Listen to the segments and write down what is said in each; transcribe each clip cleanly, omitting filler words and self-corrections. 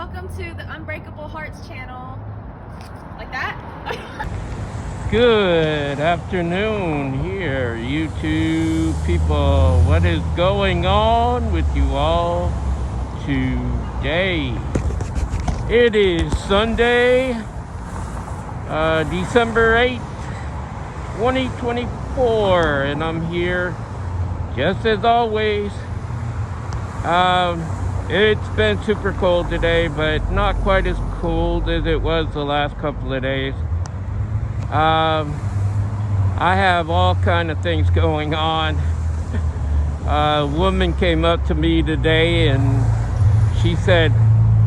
welcome to the Unbreakable Hearts channel. Like that? Good afternoon here, YouTube people. What is going on with you all today? It is Sunday, December 8th, 2024, and I'm here just as always. It's been super cold today, but not quite as cold as it was the last couple of days. I have all kind of things going on. A woman came up to me today and she said,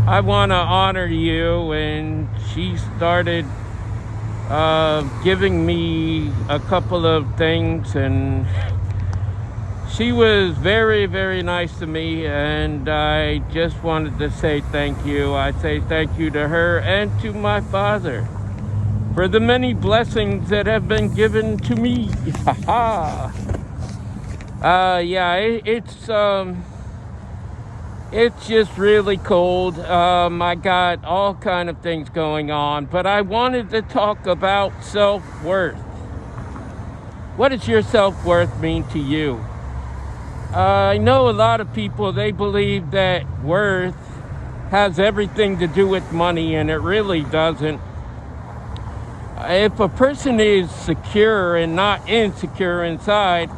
"I want to honor you," and she started giving me a couple of things, and she was very, very nice to me, and I just wanted to say thank you. I say thank you to her and to my father for the many blessings that have been given to me. Yeah, it's just really cold. I got all kind of things going on, but I wanted to talk about self-worth. What does your self-worth mean to you? I know a lot of people, they believe that worth has everything to do with money, and it really doesn't. If a person is secure and not insecure inside,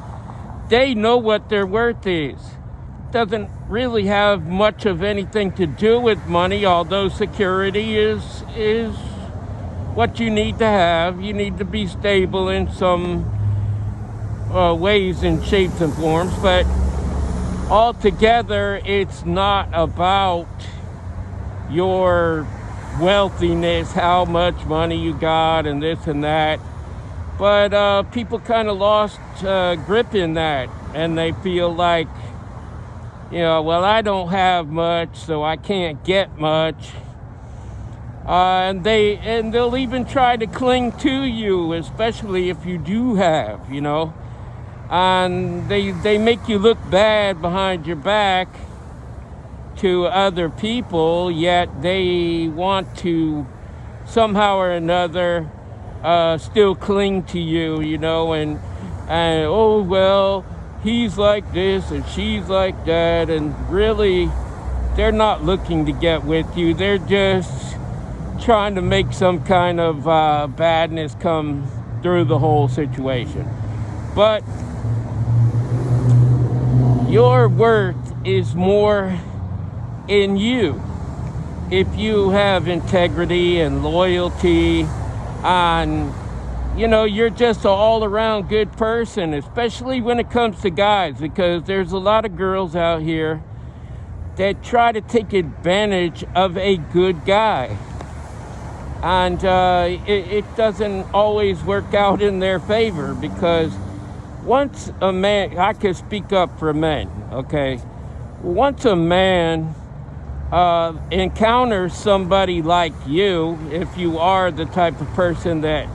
they know what their worth is. It doesn't really have much of anything to do with money, although security is what you need to have. You need to be stable in some ways and shapes and forms, but altogether, it's not about your wealthiness, how much money you got and this and that. But people kind of lost grip in that, and they feel like, well, I don't have much, so I can't get much. And they'll even try to cling to you, especially if you do have, and they make you look bad behind your back to other people, yet they want to somehow or another still cling to you, and oh, well, he's like this and she's like that, and really they're not looking to get with you. They're just trying to make some kind of badness come through the whole situation. But your worth is more in you. If you have integrity and loyalty, and you're just an all-around good person, especially when it comes to guys, because there's a lot of girls out here that try to take advantage of a good guy, and it doesn't always work out in their favor, because once a man, I can speak up for men, okay? Once a man encounters somebody like you, if you are the type of person that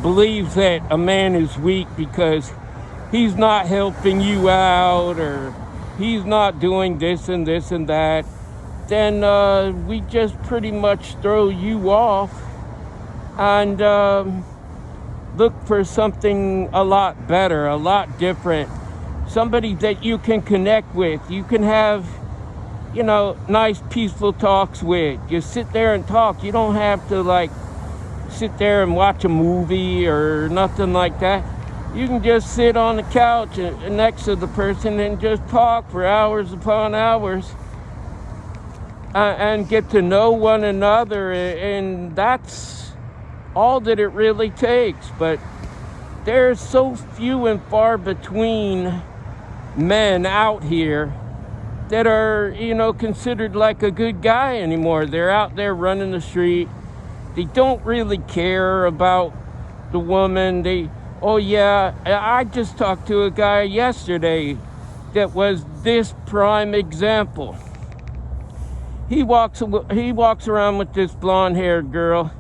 believes that a man is weak because he's not helping you out, or he's not doing this and this and that, then we just pretty much throw you off and look for something a lot better, a lot different, somebody that you can connect with, you can have nice peaceful talks with. You sit there and talk. You don't have to sit there and watch a movie or nothing like that. You can just sit on the couch next to the person and just talk for hours upon hours and get to know one another, and that's all that it really takes. But there's so few and far between men out here that are, considered like a good guy anymore. They're out there running the street. They don't really care about the woman. I just talked to a guy yesterday that was this prime example. He walks around with this blonde-haired girl.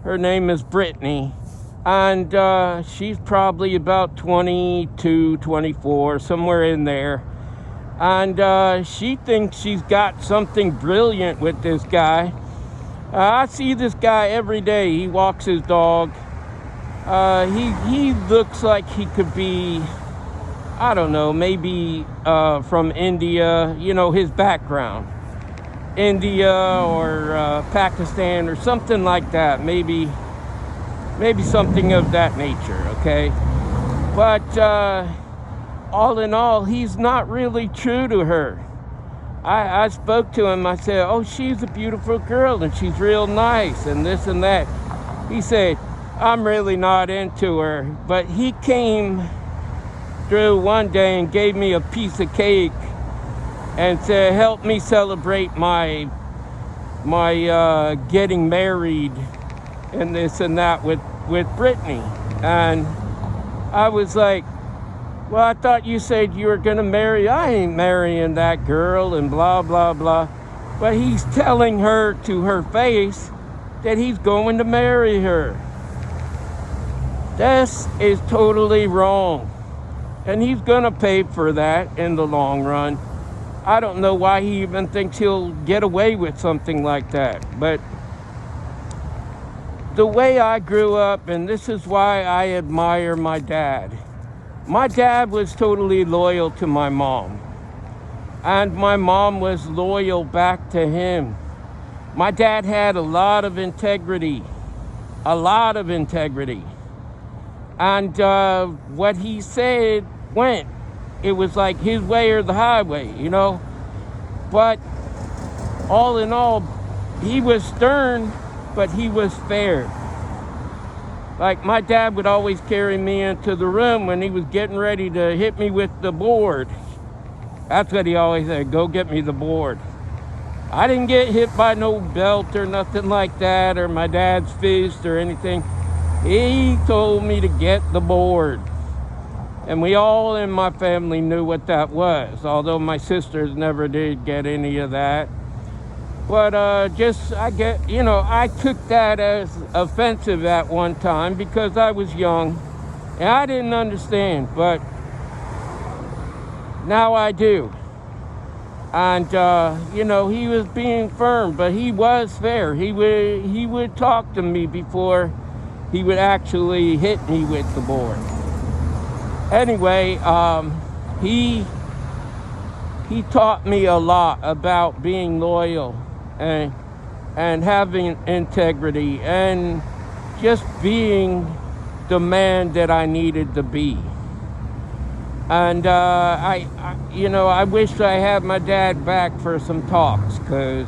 Her name is Brittany, and she's probably about 22, 24, somewhere in there. And she thinks she's got something brilliant with this guy. I see this guy every day. He walks his dog. He looks like he could be, I don't know, maybe from India, you know, his background. India or Pakistan or something like that. Maybe something of that nature, okay? But all in all, he's not really true to her. I spoke to him. I said, oh, she's a beautiful girl and she's real nice and this and that. He said, I'm really not into her. But he came through one day and gave me a piece of cake and said, help me celebrate my getting married and this and that with Brittany. And I was like, well, I thought you said you were gonna marry. I ain't marrying that girl and blah, blah, blah. But he's telling her to her face that he's going to marry her. This is totally wrong. And he's gonna pay for that in the long run. I don't know why he even thinks he'll get away with something like that. But the way I grew up, and this is why I admire my dad. My dad was totally loyal to my mom. And my mom was loyal back to him. My dad had a lot of integrity. A lot of integrity. And what he said went. It was like his way or the highway, you know? But all in all, he was stern, but he was fair. Like my dad would always carry me into the room when he was getting ready to hit me with the board. That's what he always said, go get me the board. I didn't get hit by no belt or nothing like that, or my dad's fist or anything. He told me to get the board. And we all in my family knew what that was, although my sisters never did get any of that. But I took that as offensive at one time because I was young and I didn't understand, but now I do. And, he was being firm, but he was fair. He would talk to me before he would actually hit me with the board. Anyway, he taught me a lot about being loyal and having integrity and just being the man that I needed to be. And I wish I had my dad back for some talks, because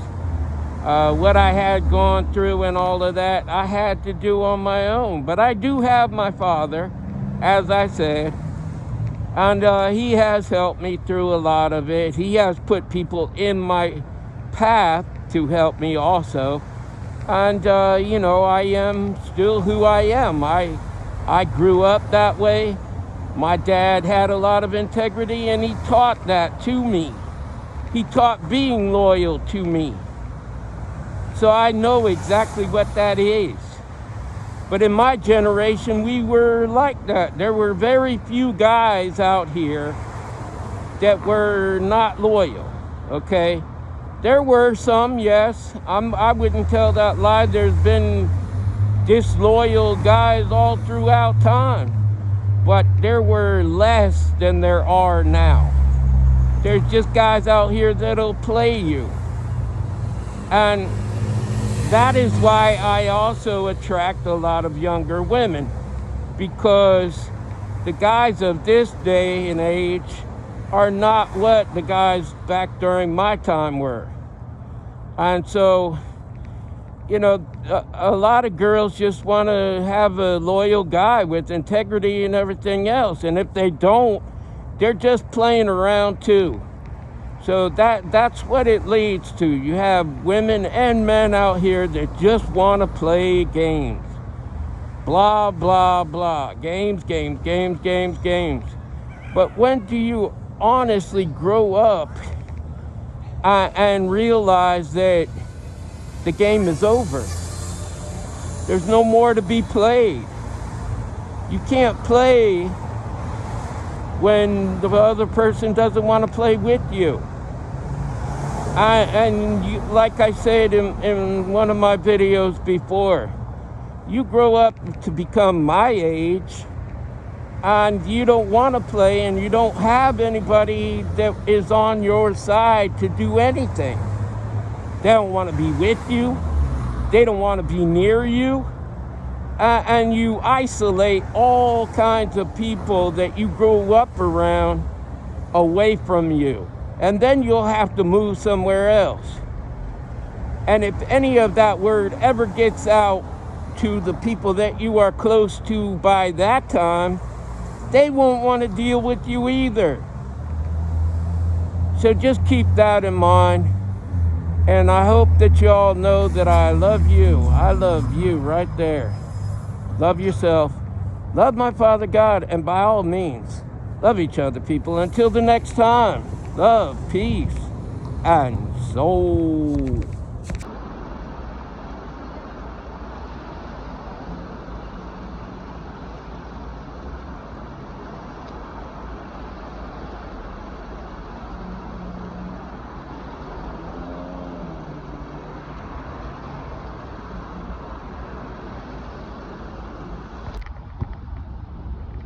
what I had gone through and all of that, I had to do on my own. But I do have my father, as I said, and he has helped me through a lot of it. He has put people in my path to help me also. And, I am still who I am. I grew up that way. My dad had a lot of integrity, and he taught that to me. He taught being loyal to me. So I know exactly what that is. But in my generation, we were like that. There were very few guys out here that were not loyal, okay? There were some, yes. I wouldn't tell that lie. There's been disloyal guys all throughout time. But there were less than there are now. There's just guys out here that'll play you. And that is why I also attract a lot of younger women, because the guys of this day and age are not what the guys back during my time were. And so, a lot of girls just want to have a loyal guy with integrity and everything else. And if they don't, they're just playing around too. So that's what it leads to. You have women and men out here that just want to play games. Blah, blah, blah. Games, games, games, games, games. But when do you honestly grow up and realize that the game is over? There's no more to be played. You can't play when the other person doesn't want to play with you. Like I said in one of my videos before, you grow up to become my age and you don't want to play and you don't have anybody that is on your side to do anything. They don't want to be with you. They don't want to be near you. And you isolate all kinds of people that you grew up around away from you. And then you'll have to move somewhere else. And if any of that word ever gets out to the people that you are close to by that time, they won't want to deal with you either. So just keep that in mind. And I hope that you all know that I love you. I love you right there. Love yourself. Love my Father God. And by all means, love each other, people. Until the next time, love, peace, and soul.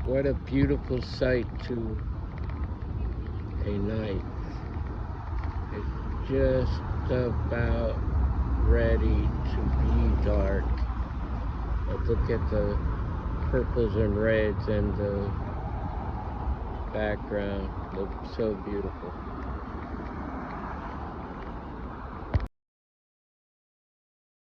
What a beautiful sight to a night. It's just about ready to be dark. But look at the purples and reds and the background. Looks so beautiful.